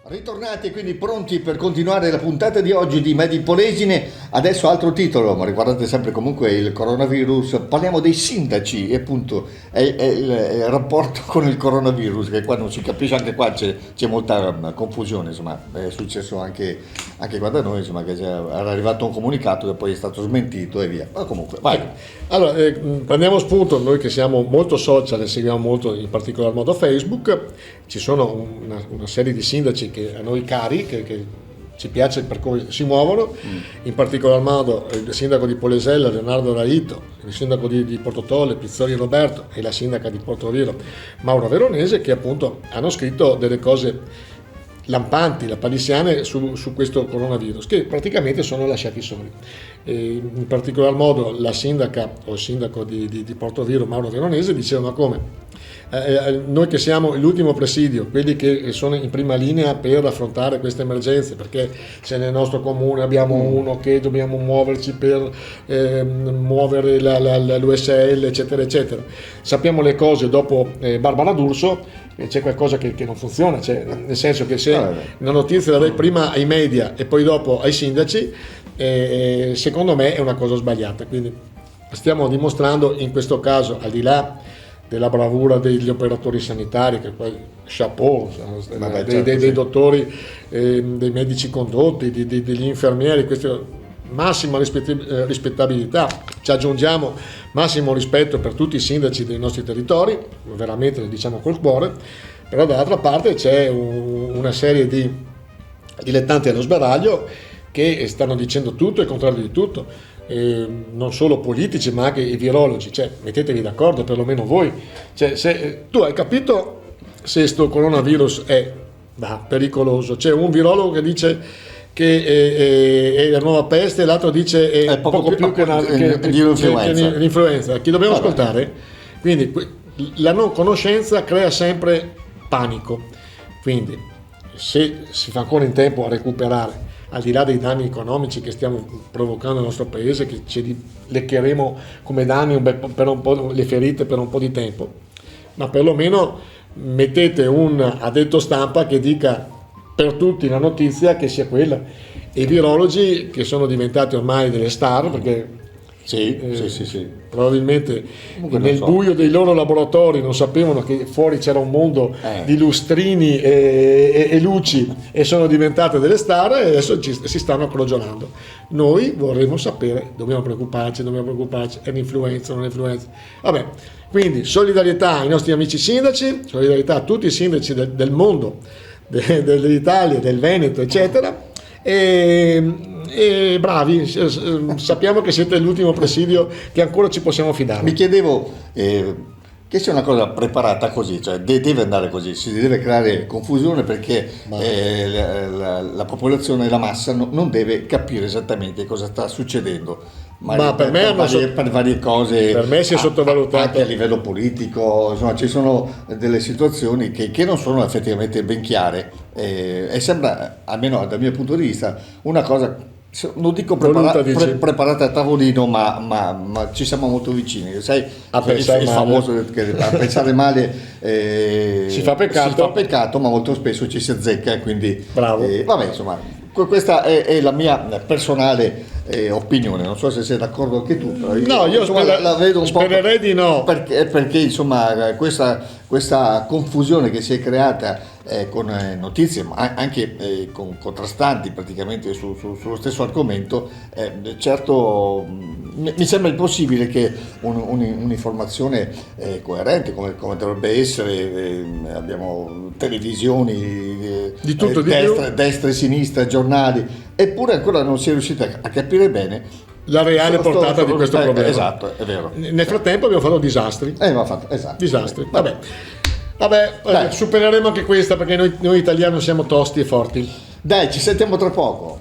Ritornati quindi pronti per continuare la puntata di oggi di Made in Polesine. Adesso altro titolo, ma riguardate sempre comunque il coronavirus. Parliamo dei sindaci e appunto è il rapporto con il coronavirus, che qua non si capisce, anche qua c'è molta confusione, insomma è successo anche qua da noi, insomma, che era arrivato un comunicato che poi è stato smentito e via. Ma comunque vai. Allora, prendiamo spunto, noi che siamo molto social e seguiamo molto in particolar modo Facebook. Ci sono una serie di sindaci che a noi cari, che ci piace per come si muovono, in particolar modo il sindaco di Polesella, Leonardo Raito, il sindaco di Portotolle, Pizzori Roberto, e la sindaca di Portoviro, Maura Veronese, che appunto hanno scritto delle cose lampanti, lapalissiane su questo coronavirus, che praticamente sono lasciati soli. In particolar modo la sindaca o il sindaco di Portoviro, Mauro Veronese, dicevano come noi che siamo l'ultimo presidio, quelli che sono in prima linea per affrontare queste emergenze, perché se nel nostro comune abbiamo uno che dobbiamo muoverci per muovere l'USL, eccetera eccetera, sappiamo le cose dopo Barbara D'Urso, c'è qualcosa che non funziona, cioè, nel senso che se una notizia la dai prima ai media e poi dopo ai sindaci, secondo me è una cosa sbagliata. Quindi stiamo dimostrando in questo caso, al di là della bravura degli operatori sanitari, che poi chapeau, dei dottori, dei medici condotti, degli infermieri, questa massima rispettabilità, ci aggiungiamo massimo rispetto per tutti i sindaci dei nostri territori, veramente lo diciamo col cuore, però dall'altra parte c'è una serie di dilettanti allo sbaraglio che stanno dicendo tutto e il contrario di tutto, non solo politici ma anche i virologi, cioè mettetevi d'accordo perlomeno voi, cioè, se tu hai capito se sto coronavirus è pericoloso, c'è un virologo che dice che è la nuova peste e l'altro dice è poco più che l'influenza. Chi dobbiamo ascoltare? Quindi la non conoscenza crea sempre panico, quindi se si fa ancora in tempo a recuperare, al di là dei danni economici che stiamo provocando nel nostro paese, che ci leccheremo come danni per un po' le ferite per un po' di tempo, ma perlomeno mettete un addetto stampa che dica per tutti la notizia che sia quella. E i virologi, che sono diventati ormai delle star, perché sì. probabilmente nel buio dei loro laboratori non sapevano che fuori c'era un mondo di lustrini e luci, e sono diventate delle star e adesso si stanno crogiolando. Noi vorremmo sapere, dobbiamo preoccuparci, è un'influenza, non è un'influenza. Vabbè, quindi solidarietà ai nostri amici sindaci, solidarietà a tutti i sindaci del mondo, dell'Italia, del Veneto, eccetera, e bravi, sappiamo che siete l'ultimo presidio che ancora ci possiamo fidare. Mi chiedevo che sia una cosa preparata così, cioè deve andare così, si deve creare confusione perché la popolazione, la massa non deve capire esattamente cosa sta succedendo. Ma per me per varie cose, per me si è sottovalutato anche a livello politico, insomma ci sono delle situazioni che non sono effettivamente ben chiare, e sembra, almeno dal mio punto di vista, una cosa, non dico preparata a tavolino, ma ci siamo molto vicini, sai, il famoso che a pensare male si fa peccato, ma molto spesso ci si azzecca, quindi bravo. Vabbè, insomma, questa è la mia personale opinione, non so se sei d'accordo anche tu. No, io la vedo un spererei di no, perché insomma questa confusione che si è creata con notizie ma anche contrastanti praticamente sullo stesso argomento, certo mi sembra impossibile che un'informazione coerente come dovrebbe essere, abbiamo televisioni di tutto, destra e sinistra, giornali, eppure ancora non si è riuscita a capire bene la reale portata di questo problema. Esatto, è vero. Nel frattempo abbiamo fatto disastri. Disastri. Vabbè, supereremo anche questa, perché noi italiani siamo tosti e forti. Dai, ci sentiamo tra poco.